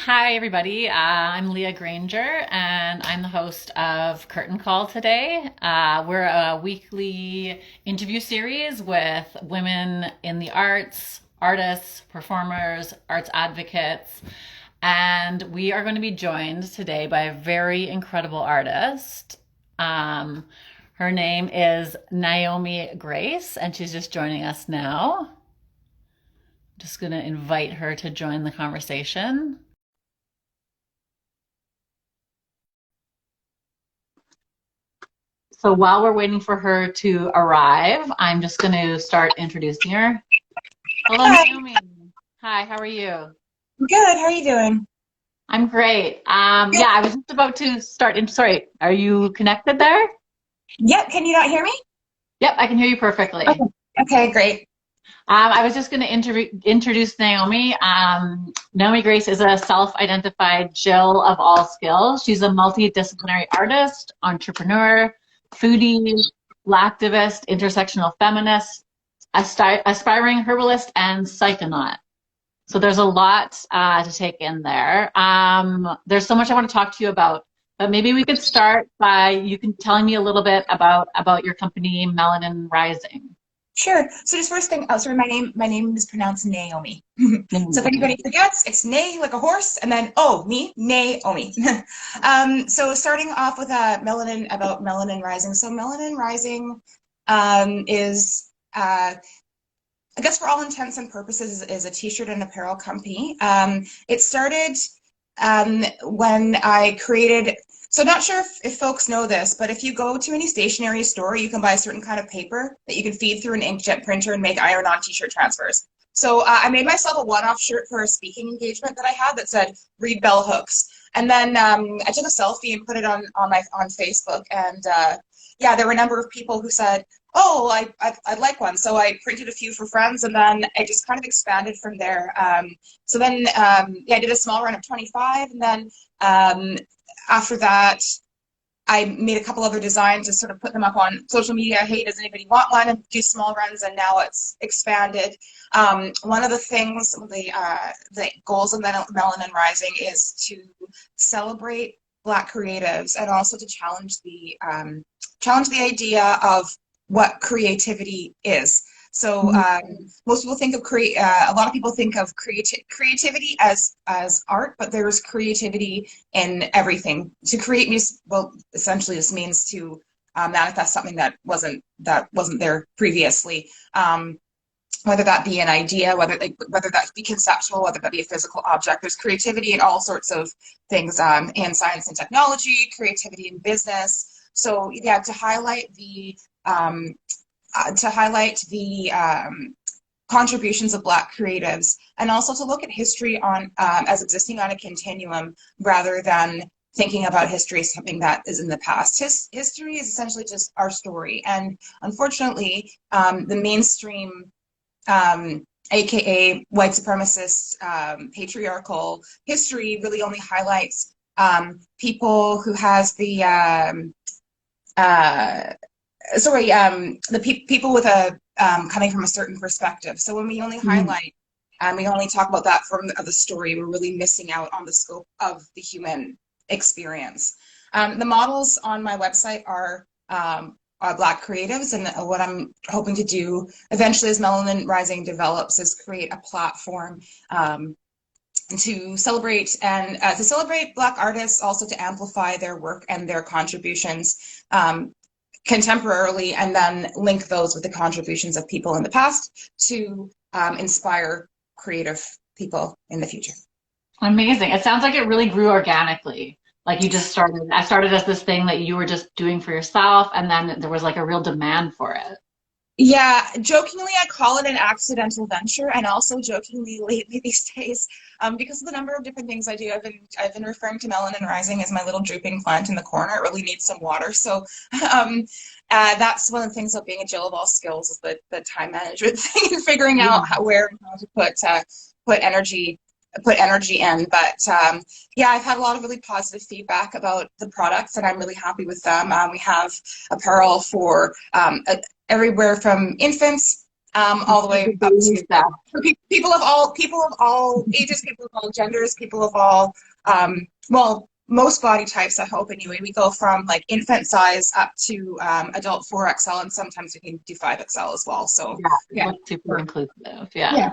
Hi, everybody. I'm Leah Granger, and I'm the host of Curtain Call today. We're a weekly interview series with women in the arts, artists, performers, arts advocates, and we are going to be joined today by a very incredible artist. Her name is Naomi Grace, and she's just joining us now. Just going to invite her to join the conversation. So while we're waiting for her to arrive, I'm just going to start introducing her. Hello, Hi, Naomi. Hi, how are you? good. How are you doing? I'm great. Good. Yeah, I was just about to start. Sorry, are you connected there? Yep. Can you not hear me? Yep, I can hear you perfectly. Okay. Okay, great. I was just going to introduce Naomi. Naomi Grace is a self-identified Jill of all skills. She's a multidisciplinary artist, entrepreneur, foodie, activist, intersectional feminist, aspiring herbalist, and psychonaut. So there's a lot to take in there. There's so much I want to talk to you about, but maybe we could start by you can telling me a little bit about your company, Melanin Rising. Sure. So just first thing, oh, sorry, my name is pronounced Naomi. So if Naomi. anybody forgets, it's Nay like a horse, and then me, Naomi. So starting off with Melanin Rising. So Melanin Rising is I guess for all intents and purposes is a t-shirt and apparel company. It started when I created, so not sure if folks know this, but if you go to any stationery store, you can buy a certain kind of paper that you can feed through an inkjet printer and make iron-on t-shirt transfers. So I made myself a one-off shirt for a speaking engagement that I had that said "Read Bell Hooks," and then I took a selfie and put it on Facebook, and yeah, there were a number of people who said, "Oh, I'd like one." So I printed a few for friends, and then I just kind of expanded from there. So then, yeah, I did a small run of 25, and then after that, I made a couple other designs to sort of put them up on social media. Hey, does anybody want one? And do small runs, and now it's expanded. One of the things, the goals of Melanin Rising is to celebrate Black creatives and also to challenge the idea of what creativity is. So most people think of a lot of people think of creativity as art, but there's creativity in everything. To create music, well, essentially this means to manifest something that wasn't there previously. Whether that be an idea, whether that be conceptual, whether that be a physical object. There's creativity in all sorts of things in science and technology, creativity in business. So yeah, um, to highlight the contributions of Black creatives, and also to look at history on as existing on a continuum rather than thinking about history as something that is in the past. History is essentially just our story, and unfortunately, the mainstream, aka white supremacist, patriarchal history really only highlights people who has uh, people with a coming from a certain perspective. So when we only Mhm. highlight and we only talk about that from the story, we're really missing out on the scope of the human experience. The models on my website are Black creatives, and what I'm hoping to do eventually as Melanin Rising develops is create a platform to celebrate Black artists, also to amplify their work and their contributions contemporarily, and then link those with the contributions of people in the past to inspire creative people in the future. Amazing. It sounds like it really grew organically. Like you just started, I started as this thing that you were just doing for yourself, and then there was like a real demand for it. Yeah, jokingly, I call it an accidental venture, and also jokingly lately these days, because of the number of different things I do, I've been referring to Melanin Rising as my little drooping plant in the corner. It really needs some water, so um, that's one of the things of being a Jill of all skills is the time management thing and figuring out where and how to put energy put energy in. But yeah, I've had a lot of really positive feedback about the products, and I'm really happy with them. We have apparel for everywhere from infants all the way up Baby to stuff. people of all ages, people of all genders, people of all well, most body types, I hope anyway. We go from like infant size up to adult 4XL, and sometimes we can do 5XL as well. So Yeah, yeah, that's super inclusive. Yeah. yeah,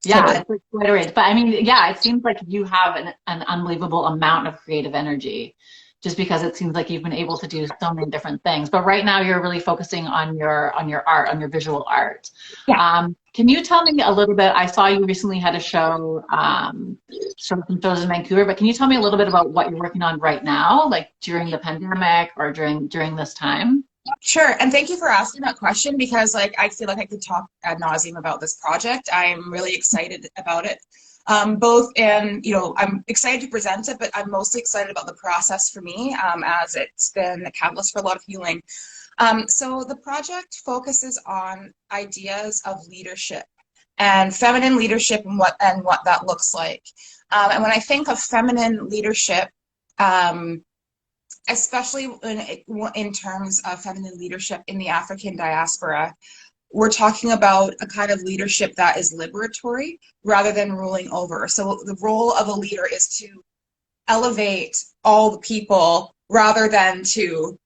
Yeah, totally. it's like quite a range. But I mean, yeah, it seems like you have an unbelievable amount of creative energy just because it seems like you've been able to do so many different things. But right now you're really focusing on your art, on your visual art. Yeah. Can you tell me a little bit? I saw you recently had a show, some shows in Vancouver, but can you tell me a little bit about what you're working on right now, like during the pandemic or during this time? Sure, and thank you for asking that question because like I feel like I could talk ad nauseum about this project. I'm really excited about it. Both in, I'm excited to present it, but I'm mostly excited about the process for me, as it's been a catalyst for a lot of healing. So the project focuses on ideas of leadership and feminine leadership and what that looks like. And when I think of feminine leadership, um, especially in terms of feminine leadership in the African diaspora, we're talking about a kind of leadership that is liberatory rather than ruling over. So the role of a leader is to elevate all the people rather than to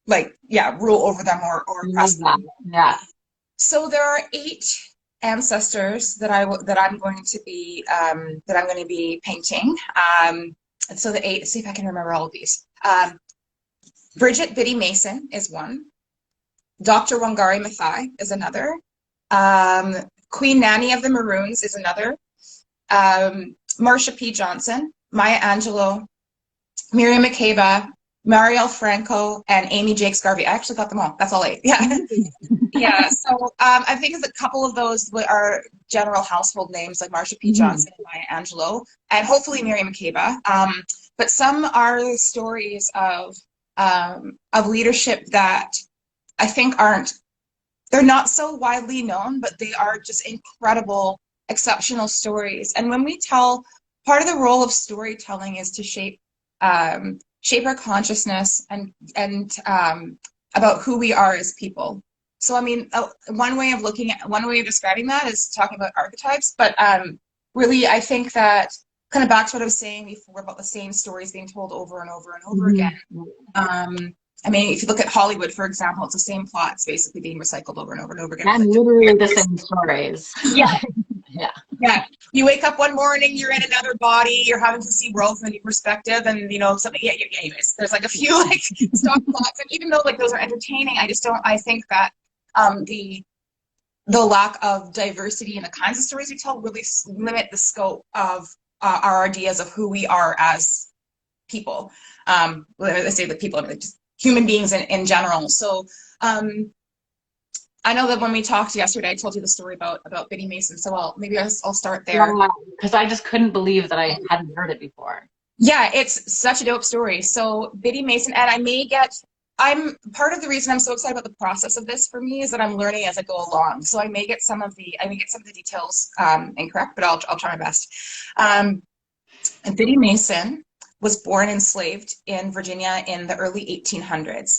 rule over them or oppress Love that. them. Yeah. So there are 8 ancestors that I'm going to be painting. So the 8, see if I can remember all of these. Bridget Biddy Mason is one. Dr. Wangari Maathai is another. Queen Nanny of the Maroons is another. Marsha P. Johnson, Maya Angelou, Miriam Makeba, Marielle Franco, and Amy Jakes Garvey. I actually got them all. That's all 8. Yeah. Yeah. So I think a couple of those are general household names like Marsha P. Mhm. Johnson and Maya Angelou, and hopefully Miriam Makeba. But some are stories of leadership that I think they're not so widely known, but they are just incredible, exceptional stories. And when we tell, part of the role of storytelling is to shape our consciousness and about who we are as people. So, I mean, one way of describing that is talking about archetypes, but really, I think that kind of back to what I was saying before about the same stories being told over and over and over again. I mean, if you look at Hollywood, for example, it's the same plots basically being recycled over and over and over again. And literally the same stories. Yeah, Yeah. yeah. You wake up one morning, you're in another body, you're having to see worlds from a new perspective, and something. Yeah. Anyways, there's like a few like stock plots, and even though like those are entertaining, I just don't. I think that the lack of diversity in the kinds of stories we tell really limit the scope of our ideas of who we are as people. Let's say the people, I mean, just human beings in general. So I know that when we talked yesterday, I told you the story about Biddy Mason. So maybe I'll start there. Yeah, because I just couldn't believe that I hadn't heard it before. Yeah, it's such a dope story. So Biddy Mason, and I'm part of the reason I'm so excited about the process of this for me is that I'm learning as I go along. So I may get some of the details incorrect, but I'll try my best. And Biddy Mason was born enslaved in Virginia in the early 1800s.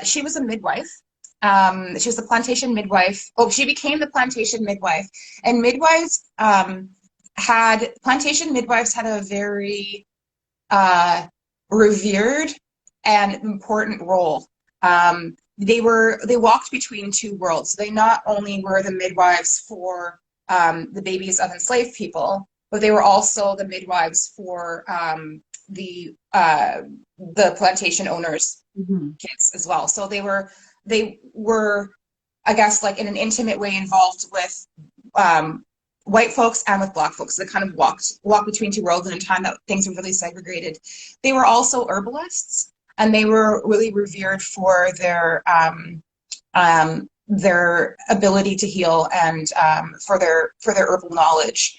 She was a midwife. She was the plantation midwife. Oh, she became the plantation midwife. And plantation midwives had a very revered and important role. They walked between two worlds. They not only were the midwives for the babies of enslaved people, but they were also the midwives for the plantation owners' kids as well. So they were, I guess, like in an intimate way involved with white folks and with black folks. They kind of walked between two worlds in a time that things were really segregated. They were also herbalists, and they were really revered for their ability to heal and for their herbal knowledge.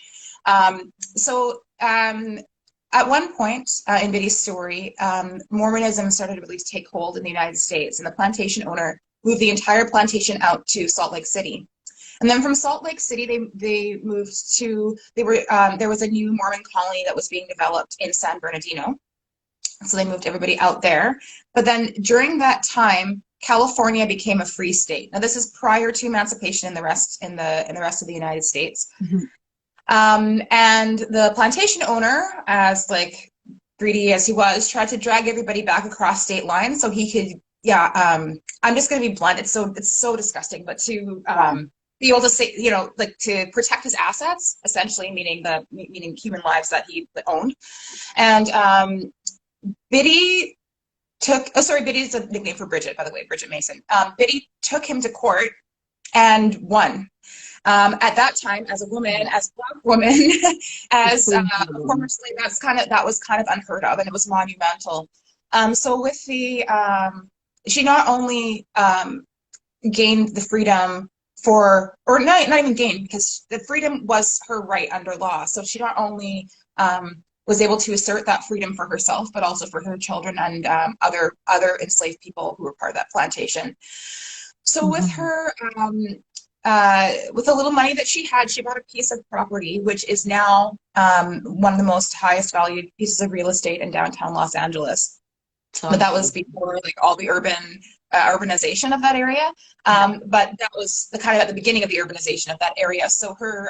At one point in Biddy's story, Mormonism started to really take hold in the United States, and the plantation owner moved the entire plantation out to Salt Lake City. And then from Salt Lake City, there was a new Mormon colony that was being developed in San Bernardino. So they moved everybody out there. But then during that time, California became a free state. Now, this is prior to emancipation in the rest of the United States. Mhm. And the plantation owner, as like greedy as he was, tried to drag everybody back across state lines so he could, I'm just going to be blunt. It's so disgusting, but to be able to say, like to protect his assets, essentially meaning human lives that he owned. And Biddy Biddy's a nickname for Bridget, by the way, Bridget Mason. Biddy took him to court and won. At that time, as a woman, as a Black woman, as a former slave, that was kind of unheard of, and it was monumental. So with she not only gained the freedom or not even gained, because the freedom was her right under law. So she not only was able to assert that freedom for herself, but also for her children and other enslaved people who were part of that plantation. So with her, with the little money that she had, she bought a piece of property, which is now one of the most highest valued pieces of real estate in downtown Los Angeles. But that was before like all the urbanization of that area. But that was the kind of at the beginning of the urbanization of that area. So her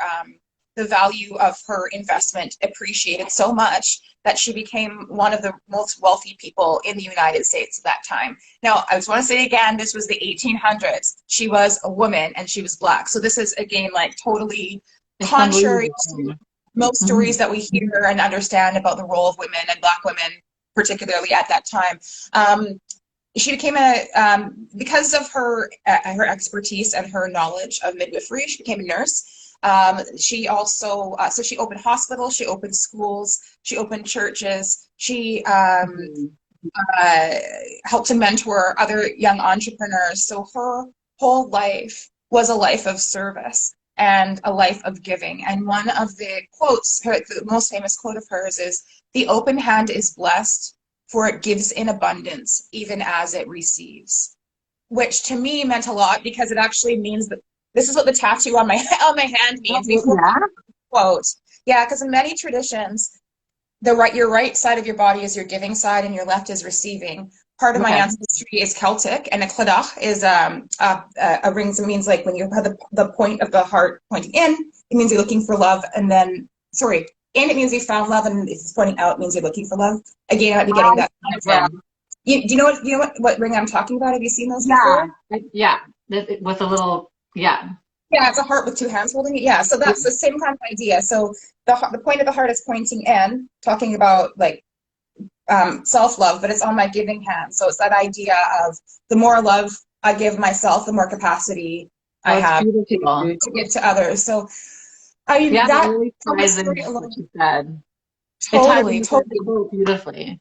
the value of her investment appreciated so much that she became one of the most wealthy people in the United States at that time. Now, I just want to say again, this was the 1800s. She was a woman and she was Black. So this is, again, like totally contrary to most stories that we hear and understand about the role of women and Black women, particularly at that time. She became because of her expertise and her knowledge of midwifery, she became a nurse. She also, so she opened hospitals, she opened schools, she opened churches, she helped to mentor other young entrepreneurs. So her whole life was a life of service and a life of giving. And one of the quotes, the most famous quote of hers is, "The open hand is blessed, for it gives in abundance, even as it receives," which to me meant a lot, because it actually means that this is what the tattoo on my hand means. Quote. Yeah, because in many traditions, your right side of your body is your giving side and your left is receiving. Part of my ancestry is Celtic, and a clodagh is a ring. So it means like when you have the point of the heart pointing in, it means you're looking for love, and then in it means you found love, and if it's pointing out, it means you're looking for love. Again, I might be getting that wrong. Do you know what ring I'm talking about? Have you seen those before? Yeah, with a little Yeah, it's a heart with two hands holding it. Yeah, so that's the same kind of idea. So the point of the heart is pointing in, talking about like self-love, but it's on my giving hand. So it's that idea of the more love I give myself, the more capacity I have to give to others. So that really ties into what you said. Totally Beautifully.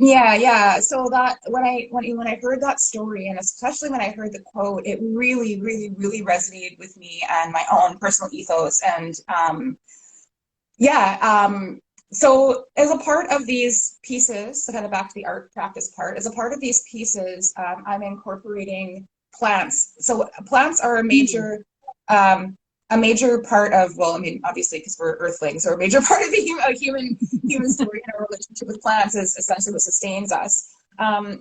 Yeah. So that when I heard that story, and especially when I heard the quote, it really, really, really resonated with me and my own personal ethos. And so as a part of these pieces, so kind of back to the art practice part, as a part of these pieces, I'm incorporating plants. So plants are a major part of, well, I mean, obviously, because we're earthlings, or a major part of the human story, and our relationship with plants is essentially what sustains us.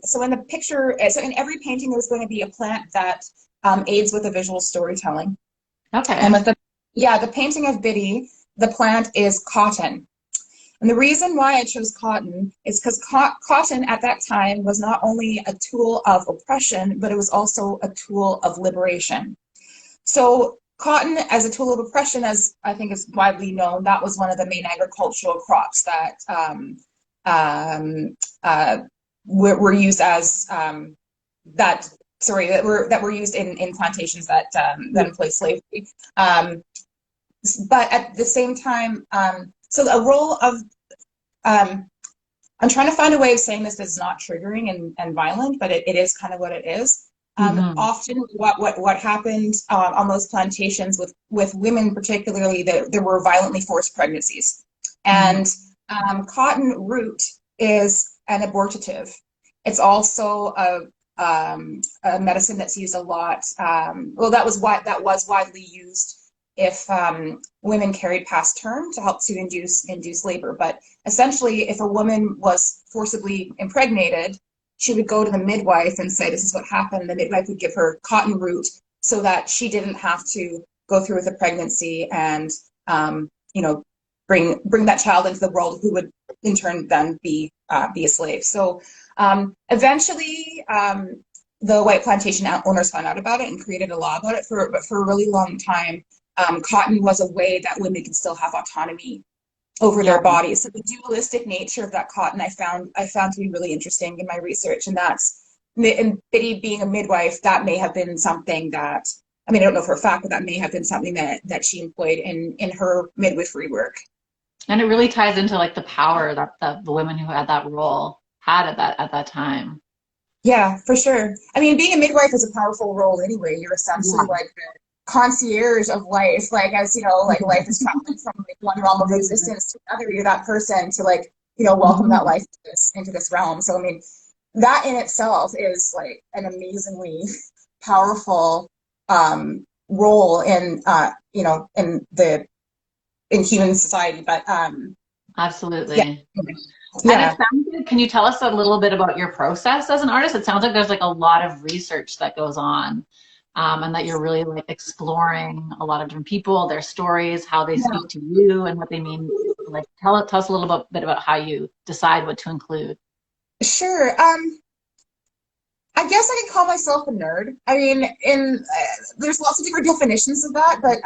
So in in every painting, there's going to be a plant that aids with the visual storytelling. Okay. And with the painting of Biddy, the plant is cotton. And the reason why I chose cotton is because cotton at that time was not only a tool of oppression, but it was also a tool of liberation. So cotton as a tool of oppression, as I think is widely known, that was one of the main agricultural crops that were used as that were used in plantations that employed slavery. But at the same time, so a role of I'm trying to find a way of saying this that's not triggering and violent, but it is kind of what it is. Often what happened on those plantations with women particularly, there were violently forced pregnancies. And cotton root is an abortive. It's also a medicine that's used a lot. That was widely used if women carried past term to help to induce labor. But essentially, if a woman was forcibly impregnated, she would go to the midwife and say, this is what happened. The midwife would give her cotton root so that she didn't have to go through with a pregnancy and, you know, bring that child into the world who would in turn then be a slave. So eventually, the white plantation owners found out about it and created a law about it. But for a really long time, cotton was a way that women could still have autonomy over Yeah. their bodies. So the dualistic nature of that cotton, I found to be really interesting in my research, and and Biddy being a midwife, that may have been something that, I mean, I don't know for a fact, but that may have been something that she employed in her midwifery work. And it really ties into like the power that the women who had that role had at that time. Yeah, for sure. I mean, being a midwife is a powerful role anyway. You're essentially Yeah. like the concierge of life. Like, as you know, like life is traveling from like one realm of existence to another. You're that person to like, welcome that Mhm. life into this realm. So, I mean, that in itself is like an amazingly powerful role in, in human society. But yeah, Absolutely. And it yeah. sounds like, can you tell us a little bit about your process as an artist? It sounds like there's like a lot of research that goes on, and that you're really like exploring a lot of different people, their stories, how they Yeah. speak to you, and what they mean. Like, tell us a little bit about how you decide what to include. Sure. I guess I could call myself a nerd. I mean, there's lots of different definitions of that, but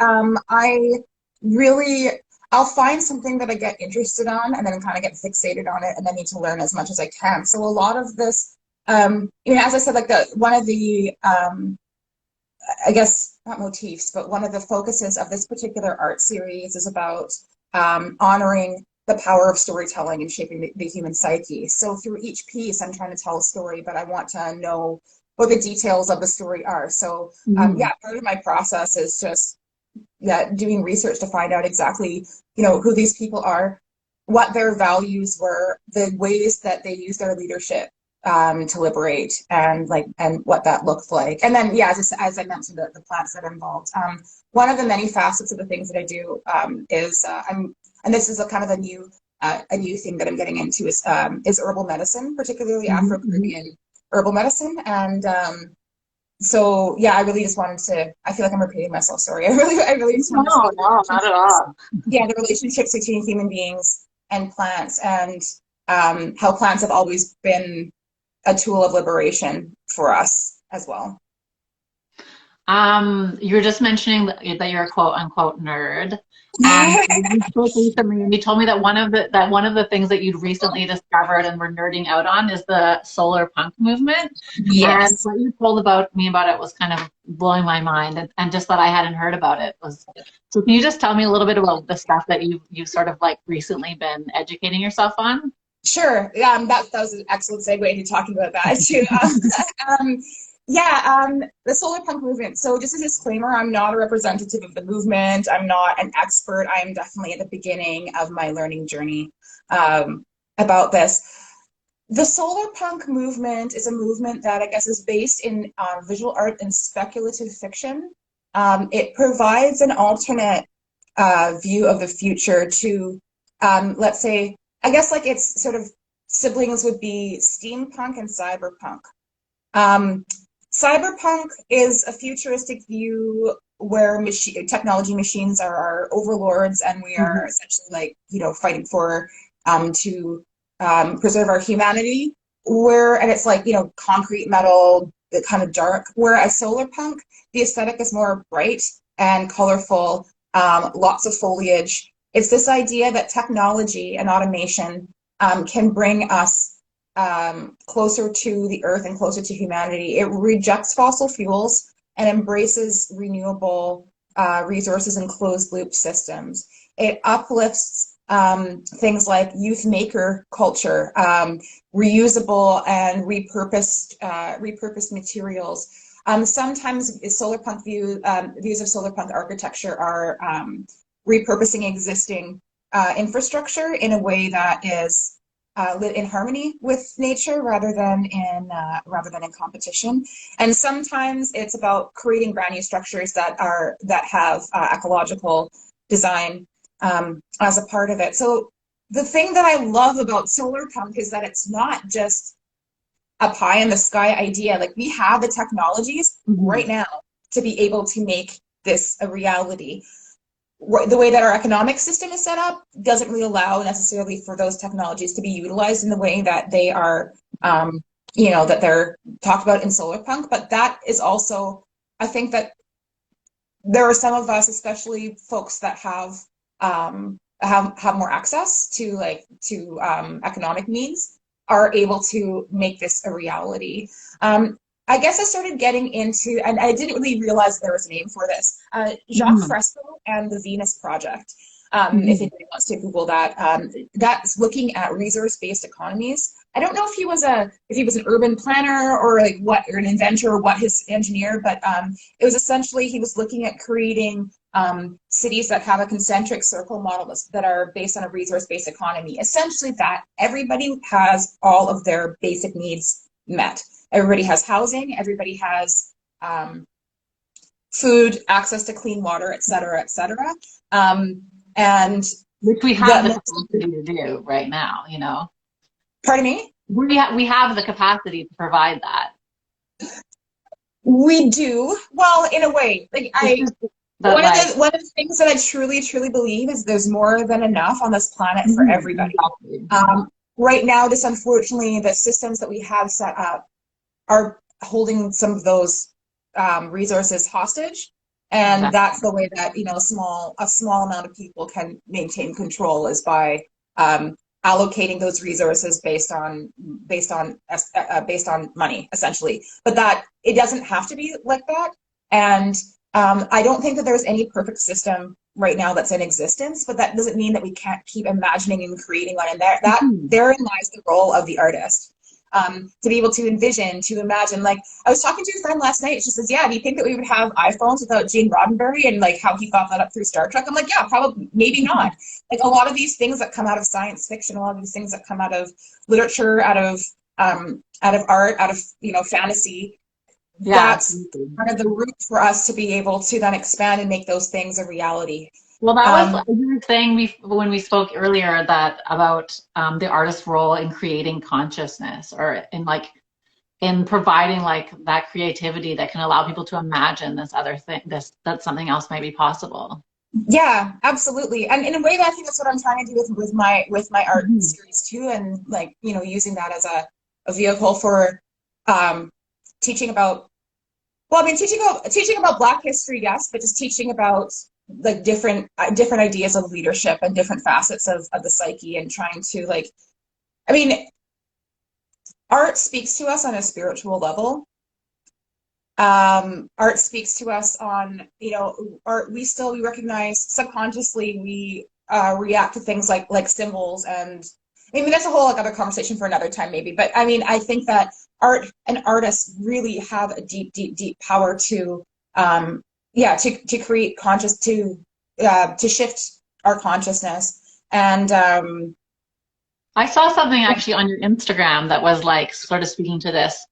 I really I'll find something that I get interested on and then kind of get fixated on it and then need to learn as much as I can. So a lot of this, as I said, like the one of the I guess not motifs, but one of the focuses of this particular art series is about honoring the power of storytelling and shaping the human psyche. So through each piece, I'm trying to tell a story, but I want to know what the details of the story are. So Mhm. yeah, part of my process is just doing research to find out exactly, who these people are, what their values were, the ways that they use their leadership to liberate, and what that looked like. And then, yeah, as I mentioned, the plants that are involved. One of the many facets of the things that I do is and this is a kind of a new thing that I'm getting into is herbal medicine, particularly Mhm. Afro-Caribbean herbal medicine. And so yeah, I really just wanted to. I feel like I'm repeating myself. Sorry. I really just wanted to No, speak to the no, not at relationships. all. Yeah, the relationships between human beings and plants, and how plants have always been a tool of liberation for us as well. You were just mentioning that you're a quote unquote nerd, and we spoke recently, and you told me that one of the things that you'd recently discovered and were nerding out on is the solar punk movement. And Yes. what you told about me about it was kind of blowing my mind, and just that I hadn't heard about it was. So can you just tell me a little bit about the stuff that you've sort of like recently been educating yourself on? Sure. That was an excellent segue into talking about that too. Um, the solar punk movement. So, just a disclaimer: I'm not a representative of the movement. I'm not an expert. I am definitely at the beginning of my learning journey about this. The solar punk movement is a movement that I guess is based in visual art and speculative fiction. It provides an alternate view of the future to, let's say, I guess like its sort of siblings would be steampunk and cyberpunk. Um, Cyberpunk is a futuristic view where technology machines are our overlords, and we are Mhm. essentially like, fighting for to preserve our humanity. And it's like, concrete metal, the kind of dark. Whereas solar punk, the aesthetic is more bright and colorful, lots of foliage. It's this idea that technology and automation can bring us closer to the earth and closer to humanity. It rejects fossil fuels and embraces renewable resources and closed loop systems. It uplifts things like youth maker culture, reusable and repurposed materials. Sometimes views of solar punk architecture are repurposing existing infrastructure in a way that is in harmony with nature rather than in competition. And sometimes it's about creating brand new structures that have ecological design as a part of it. So the thing that I love about solar punk is that it's not just a pie in the sky idea. Like we have the technologies Mhm. right now to be able to make this a reality. The way that our economic system is set up doesn't really allow necessarily for those technologies to be utilized in the way that they are, that they're talked about in solar punk. But that is also, I think that there are some of us, especially folks that have more access to economic means, are able to make this a reality. I guess I started getting into, and I didn't really realize there was a name for this, Jacques Mhm. Fresco and the Venus Project. If Mhm. anybody wants to Google that, that's looking at resource-based economies. I don't know if he was an urban planner or like what, or an inventor or what his engineer, but it was essentially he was looking at creating cities that have a concentric circle model that are based on a resource-based economy. Essentially, that everybody has all of their basic needs met. Everybody has housing. Everybody has food, access to clean water, et cetera, et cetera. And Which we have the the capacity to do right now, you know. pardon me. We have the capacity to provide that. We do well in a way. Like It's I just that like one of the things that I truly, truly believe is there's more than enough on this planet for mhm, everybody. exactly. Right now, just unfortunately, the systems that we have set up are holding some of those resources hostage, and Exactly. that's the way that a small amount of people can maintain control is by um, allocating those resources based on money, essentially. But that it doesn't have to be like that, and I don't think that there's any perfect system right now that's in existence, but that doesn't mean that we can't keep imagining and creating one. And Mhm. therein lies the role of the artist. To be able to envision, to imagine. Like I was talking to a friend last night. She says, "Yeah, do you think that we would have iPhones without Gene Roddenberry and like how he thought that up through Star Trek?" I'm like, "Yeah, probably, maybe not." Like a lot of these things that come out of science fiction, a lot of these things that come out of literature, out of art, out of fantasy. Yeah, That's absolutely. kind of the root for us to be able to then expand and make those things a reality. Well, that was Um, you were saying when we spoke earlier that about the artist's role in creating consciousness or in like in providing like that creativity that can allow people to imagine this other thing, this that something else might be possible. Yeah, absolutely. And in a way, I think that's what I'm trying to do with my art Mhm. series too, and like using that as a vehicle for um, teaching about. Well, I mean, teaching about Black history, yes, but just teaching about like different ideas of leadership and different facets of the psyche, and trying to like. I mean, art speaks to us on a spiritual level. Art speaks to us on art. We recognize subconsciously we react to things like symbols, and I mean that's a whole like other conversation for another time maybe, but I mean I think that art and artists really have a deep deep deep power to to create to shift our consciousness. And I saw something actually on your Instagram that was like sort of speaking to this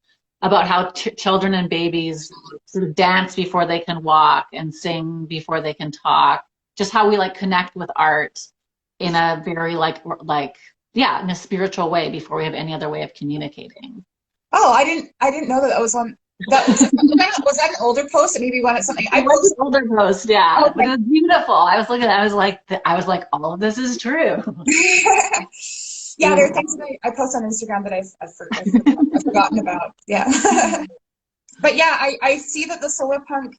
about how children and babies sort of dance before they can walk and sing before they can talk. Just how we like connect with art in a very like yeah, in a spiritual way before we have any other way of communicating. oh, I didn't know that that was on that was that an older post, and maybe one at something It I was an posted. older post, yeah, but it Okay. was beautiful. I was looking, I was like, all of this is true. Yeah, there are things that I post on Instagram that I've forgotten about. Yeah. But yeah, I see that the solar punk,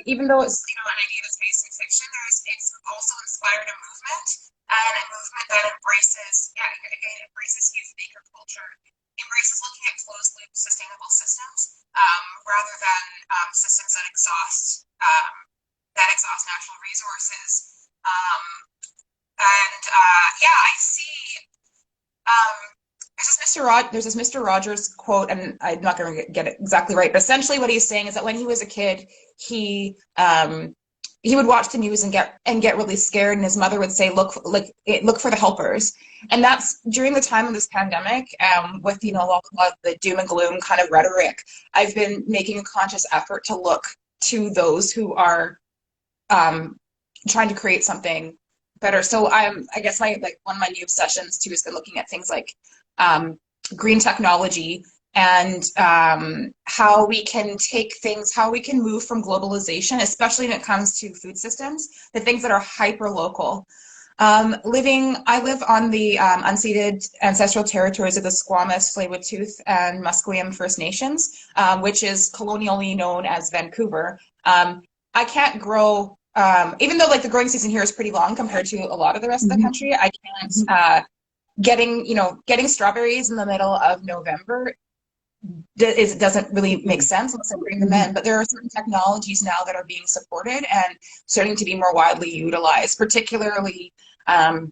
even though it's an idea that's based in fiction, it's also inspired a movement, and a movement that embraces youth maker culture, embraces looking at closed loop sustainable systems, rather than systems that exhaust natural resources. And yeah, I see. There's this Mr. Rogers quote, and I'm not going to get it exactly right, but essentially what he's saying is that when he was a kid, he would watch the news and get really scared, and his mother would say, look for the helpers." And that's during the time of this pandemic, with a lot of the doom and gloom kind of rhetoric. I've been making a conscious effort to look to those who are um, trying to create something better. So I guess my like one of my new obsessions too has been looking at things like um, green technology and how we can take things, how we can move from globalization, especially when it comes to food systems, the things that are hyper local. I live on the unceded ancestral territories of the Squamish, Tsleil-Waututh, and Musqueam First Nations, which is colonially known as Vancouver. I can't grow, even though like the growing season here is pretty long compared to a lot of the rest of the country. I can't getting strawberries in the middle of November doesn't really make sense unless I bring them in. But there are certain technologies now that are being supported and starting to be more widely utilized, particularly aeroponic,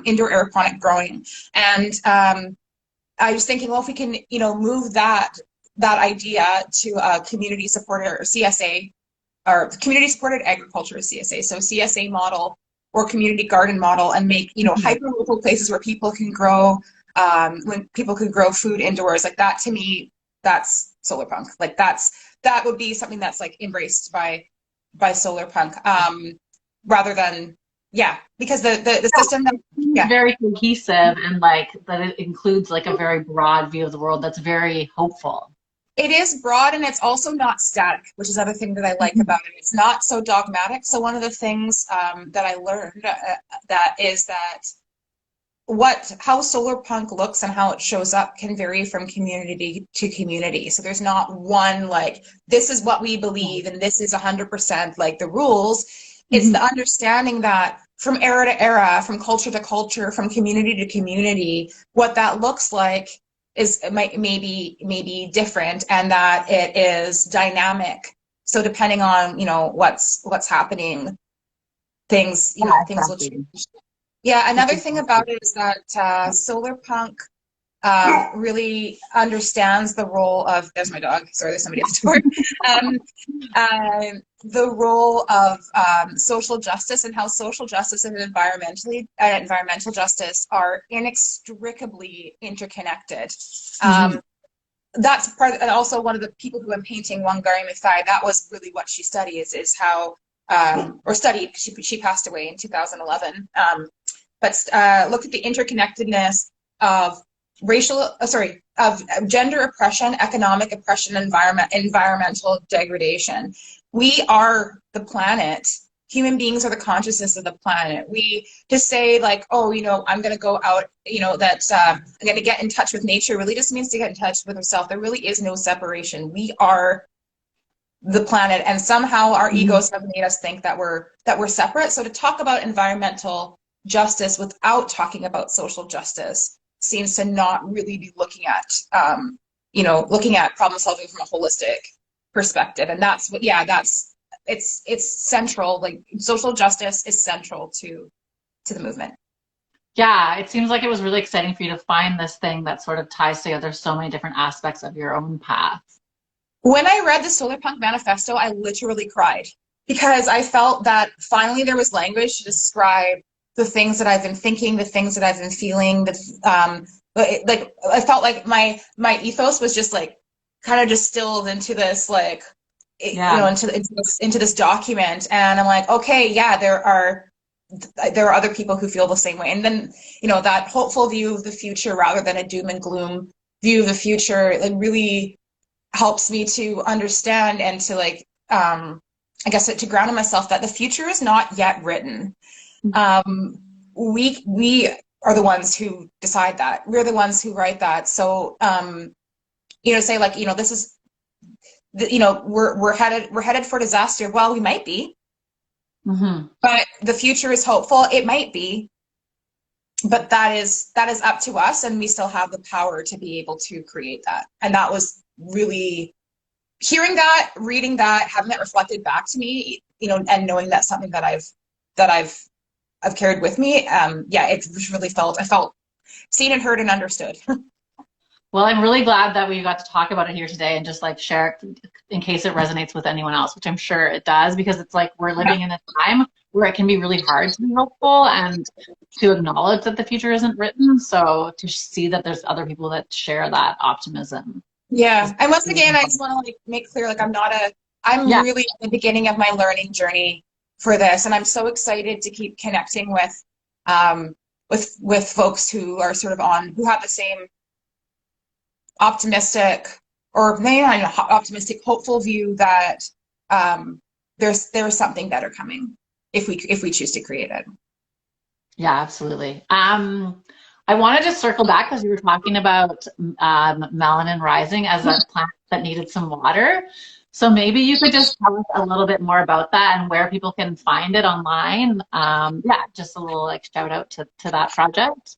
indoor aeroponic growing. And I was thinking, well, if we can, move that idea to a community supported or CSA or community supported agriculture CSA, so CSA model or community garden model, and make hyper local places where people can grow. When people could grow food indoors, like that, to me, that's solar punk. Like that would be something that's like embraced by solar punk, rather than, because the system that, very cohesive, and like that it includes like a very broad view of the world that's very hopeful. It is broad, and it's also not static, which is another thing that I like about it. It's not so dogmatic. So one of the things that I learned that is that how solar punk looks and how it shows up can vary from community to community. So there's not one like, this is what we believe and this is 100% like the rules. It's the understanding that from era to era, from culture to culture, from community to community, what that looks like is maybe different, and that it is dynamic. So depending on what's happening, things things will change. Yeah, another thing about it is that solar punk really understands the role of, there's my dog, sorry, there's somebody at the door, the role of social justice, and how social justice and environmental justice are inextricably interconnected. That's part of, and also one of the people who I'm painting, Wangari Maathai, that was really what she studies, is how, or studied, she passed away in 2011, but looked at the interconnectedness of of gender oppression, economic oppression, environmental degradation. We are the planet. Human beings are the consciousness of the planet. We just say like, oh, I'm going to go out, I'm going to get in touch with nature, really just means to get in touch with yourself. There really is no separation. We are the planet, and somehow our egos have made us think that we're separate. So to talk about environmental justice without talking about social justice seems to not really be looking at problem solving from a holistic perspective. And that's what, it's central. Like social justice is central to the movement. Yeah, it seems like it was really exciting for you to find this thing that sort of ties together so many different aspects of your own path. When I read the Solar Punk Manifesto, I literally cried, because I felt that finally there was language to describe the things that I've been thinking, the things that I've been feeling. Like I felt like my ethos was just like kind of distilled into this into this document, and I'm like, okay, there are other people who feel the same way, and then that hopeful view of the future rather than a doom and gloom view of the future, it really helps me to understand and to like I guess to ground in myself that the future is not yet written. We are the ones who decide that. We're the ones who write that. So say like this is we're headed for disaster. Well, we might be, but the future is hopeful. It might be, but that is up to us, and we still have the power to be able to create that. And that was really hearing that, reading that, having that reflected back to me, and knowing that's something that I've carried with me. It really I felt seen and heard and understood. Well, I'm really glad that we got to talk about it here today and just like share it in case it resonates with anyone else, which I'm sure it does, because it's like we're living in a time where it can be really hard to be hopeful and to acknowledge that the future isn't written. So to see that there's other people that share that optimism. Yeah. And once again, I just want to like make clear, like I'm really at the beginning of my learning journey for this. And I'm so excited to keep connecting with folks who are sort of who have the same optimistic, or maybe not even optimistic, hopeful view that there's something better coming if we choose to create it. Yeah, absolutely. I want to just circle back because you were talking about Melanin Rising as a plant that needed some water. So maybe you could just tell us a little bit more about that and where people can find it online. Yeah, just a little like shout out to that project.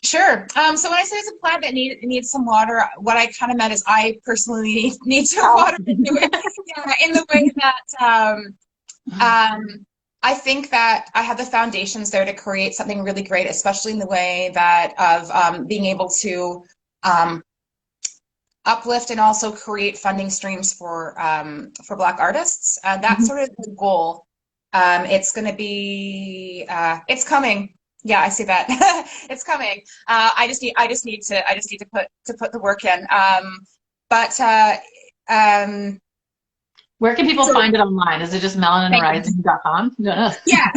Sure. So when I say it's a plant that needs some water, what I kind of meant is I personally need to Oh. water it yeah, in the way that I think that I have the foundations there to create something really great, especially in the way that of being able to um, uplift and also create funding streams for Black artists. That's sort of the goal. It's going to be it's coming. Yeah, I see that. It's coming. I just need to put the work in. But um, Where can people so find it online? Is it just thank you. melaninrising.com? No. Yeah,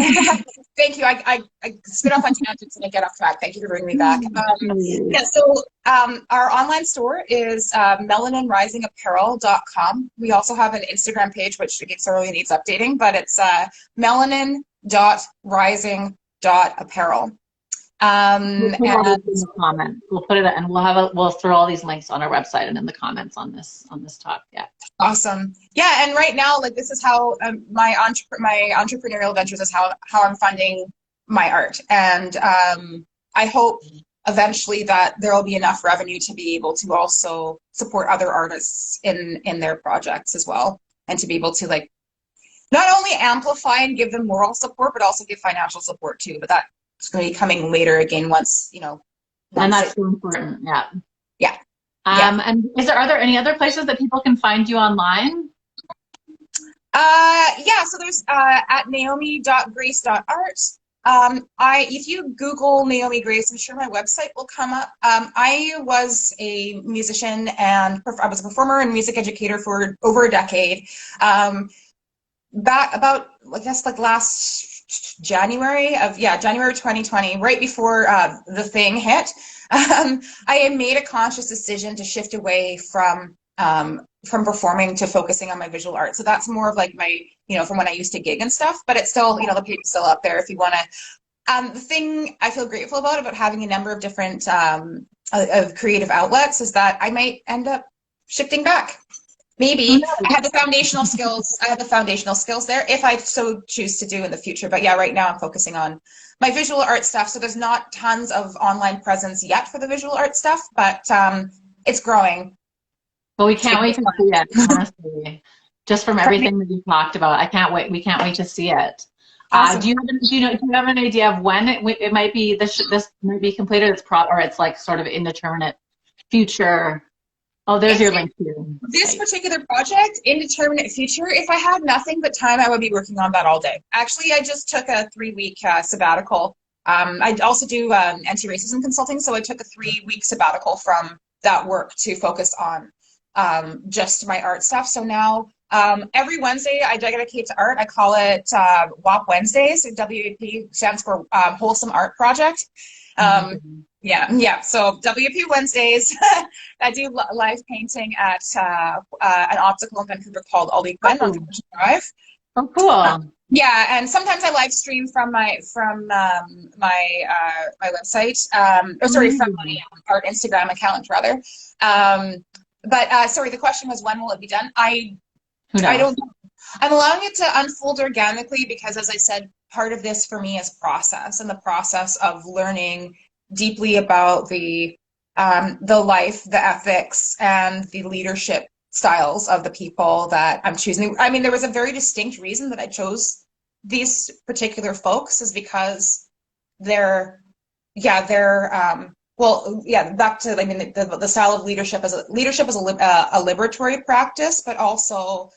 thank you. I spit off on tangents and I get off track. Thank you for bringing me back. Yeah, so our online store is melaninrisingapparel.com. We also have an Instagram page, which sorely needs updating, but it's melanin.rising.apparel. We'll put all And these in the comments. We'll put it and we'll throw all these links on our website and in the comments on this talk. Yeah. awesome. Yeah, and right now, like this is how my entrepreneurial ventures is how I'm funding my art, and I hope eventually that there will be enough revenue to be able to also support other artists in their projects as well, and to be able to like not only amplify and give them moral support, but also give financial support too. But that's going to be coming later again once And that's so important. Yeah. Yeah. Yeah. And are there any other places that people can find you online? Yeah, so there's at naomi.grace.art. If you Google Naomi Grace, I'm sure my website will come up. I was a musician and I was a performer and music educator for over a decade. Back about, I guess, like last January 2020, right before the thing hit, I made a conscious decision to shift away from performing to focusing on my visual art. So that's more of like my, from when I used to gig and stuff, but it's still, the page is still up there if you want to. The thing I feel grateful about having a number of different of creative outlets is that I might end up shifting back. Maybe I have the foundational skills. I have the foundational skills there if I so choose to do in the future. But yeah, right now I'm focusing on my visual art stuff. So there's not tons of online presence yet for the visual art stuff, but it's growing. Well, we can't wait to see it, honestly. Just from everything that you talked about, I can't wait. We can't wait to see it. Awesome. Do you have an idea of when it might be? This might be completed. Or it's like sort of indeterminate future. Oh, there's your link here. This particular project, indeterminate future. If I had nothing but time, I would be working on that all day. Actually, I just took a 3-week sabbatical. I also do anti-racism consulting, so I took a 3-week sabbatical from that work to focus on just my art stuff. So now every Wednesday I dedicate to art. I call it WAP Wednesdays. WAP stands for Wholesome Art Project. Yeah. So WP Wednesdays, I do live painting at an optical in Vancouver called Ollie Quinn on Plantation Drive. Oh, cool. Yeah, and sometimes I live stream from my website. From my art Instagram account rather. But sorry, the question was when will it be done? I don't know. I'm allowing it to unfold organically because, as I said, part of this for me is process, and the process of learning deeply about the life, the ethics, and the leadership styles of the people that I'm choosing. I mean, there was a very distinct reason that I chose these particular folks, is because they're back to, I mean, the style of leadership is a liberatory practice, but also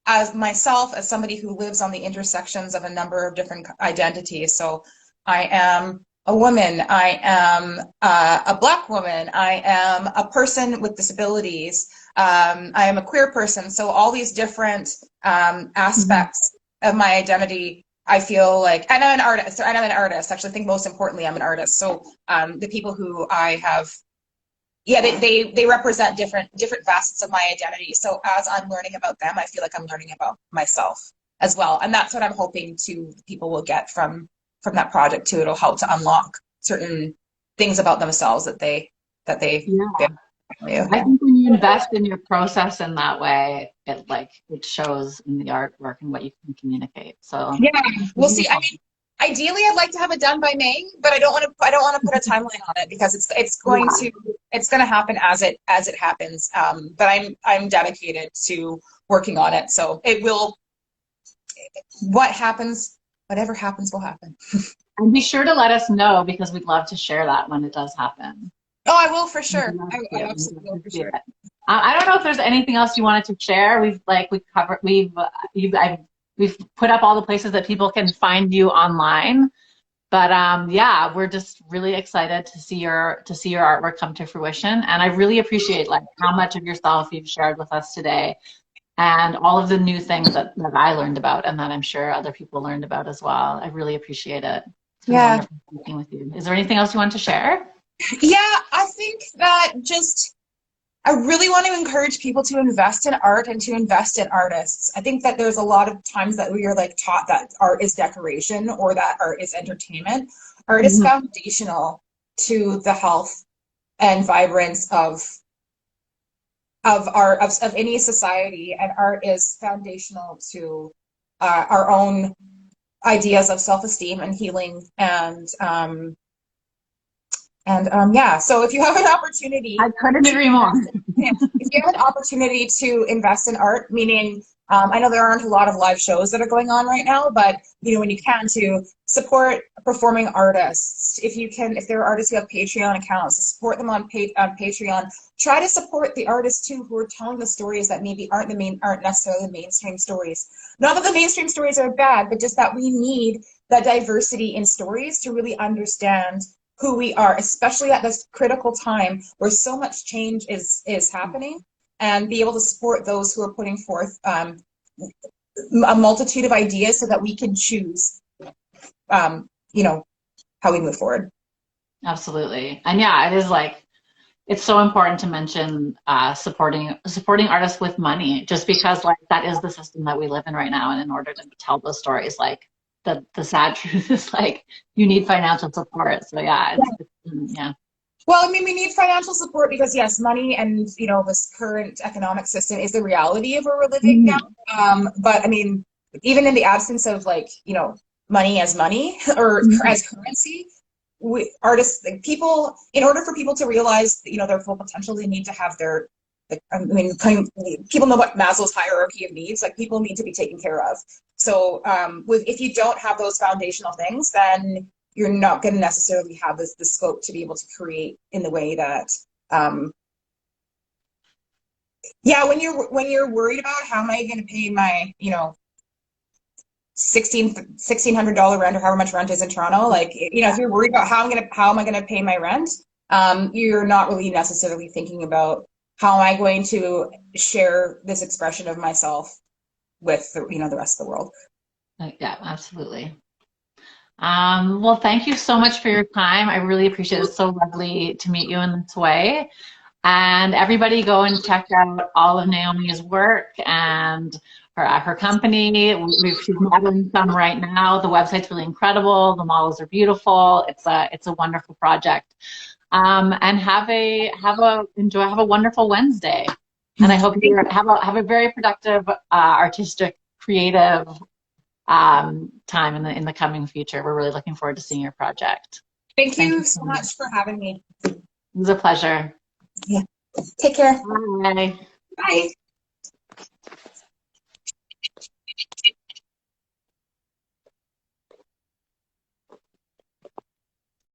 as myself, as somebody who lives on the intersections of a number of different identities. So I am a woman, I am a Black woman, I am a person with disabilities, I am a queer person. So all these different aspects of my identity, I feel like, and I'm an artist. Actually, I think most importantly, I'm an artist. So the people who I have yeah, they represent different facets of my identity. So as I'm learning about them, I feel like I'm learning about myself as well. And that's what I'm hoping to people will get from that project too. It'll help to unlock certain things about themselves that they Yeah. value. I Yeah. think when you invest in your process in that way, it shows in the artwork and what you can communicate. So Yeah, we'll see. I beautiful. mean, ideally, I'd like to have it done by May, but I don't want to put a timeline on it because Yeah. it's going to happen as it happens. But I'm dedicated to working on it. So it will. What happens, whatever happens, will happen. And be sure to let us know because we'd love to share that when it does happen. Oh, I will for We'd sure. love I to. We'd absolutely love will to for see it. sure. I don't know if there's anything else you wanted to share. We covered we've put up all the places that people can find you online. But yeah, we're just really excited to see your artwork come to fruition. And I really appreciate like how much of yourself you've shared with us today and all of the new things that I learned about and that I'm sure other people learned about as well. I really appreciate it. It's been Yeah. wonderful speaking with you. Is there anything else you want to share? Yeah, I think that just I really want to encourage people to invest in art and to invest in artists. I think that there's a lot of times that we are like taught that art is decoration or that art is entertainment. Art is Mhm. foundational to the health and vibrance of any society, and art is foundational to our own ideas of self-esteem and healing yeah, so if you have an opportunity I couldn't to agree more. invest if you have an opportunity to invest in art, meaning I know there aren't a lot of live shows that are going on right now, but when you can to support performing artists, if you can, if there are artists who have Patreon accounts, support them on Patreon. Try to support the artists too who are telling the stories that maybe aren't necessarily the mainstream stories. Not that the mainstream stories are bad, but just that we need that diversity in stories to really understand who we are, especially at this critical time where so much change is happening, and be able to support those who are putting forth a multitude of ideas so that we can choose, um, you know, how we move forward. Absolutely. And yeah, it is like it's so important to mention supporting artists with money, just because like that is the system that we live in right now. And in order to tell those stories, like the sad truth is like you need financial support. So yeah, yeah. Well, I mean, we need financial support because yes, money and this current economic system is the reality of where we're living now. Mhm. But I mean, even in the absence of like money as money or Mhm. as currency, artists, like people, in order for people to realize their full potential, they need to have their like, I mean, people know what Maslow's hierarchy of needs. Like people need to be taken care of. So if you don't have those foundational things, then you're not going to necessarily have the scope to be able to create in the way that um, yeah, when you're worried about how am I going to pay my 1600 $1,600 rent or however much rent is in Toronto, like if you're worried about how am I going to pay my rent, you're not really necessarily thinking about how am I going to share this expression of myself with the rest of the world. Yeah, absolutely. Well, thank you so much for your time. I really appreciate it. It's so lovely to meet you in this way. And everybody go and check out all of Naomi's work and her company. She's modeling some right now. The website's really incredible. The models are beautiful. It's a wonderful project. And have a wonderful Wednesday. And I hope you have a very productive, artistic, creative time in the coming future. We're really looking forward to seeing your project. Thank Thank you you so so much. much for having me. It was a pleasure. Yeah. Take care. Bye. Bye.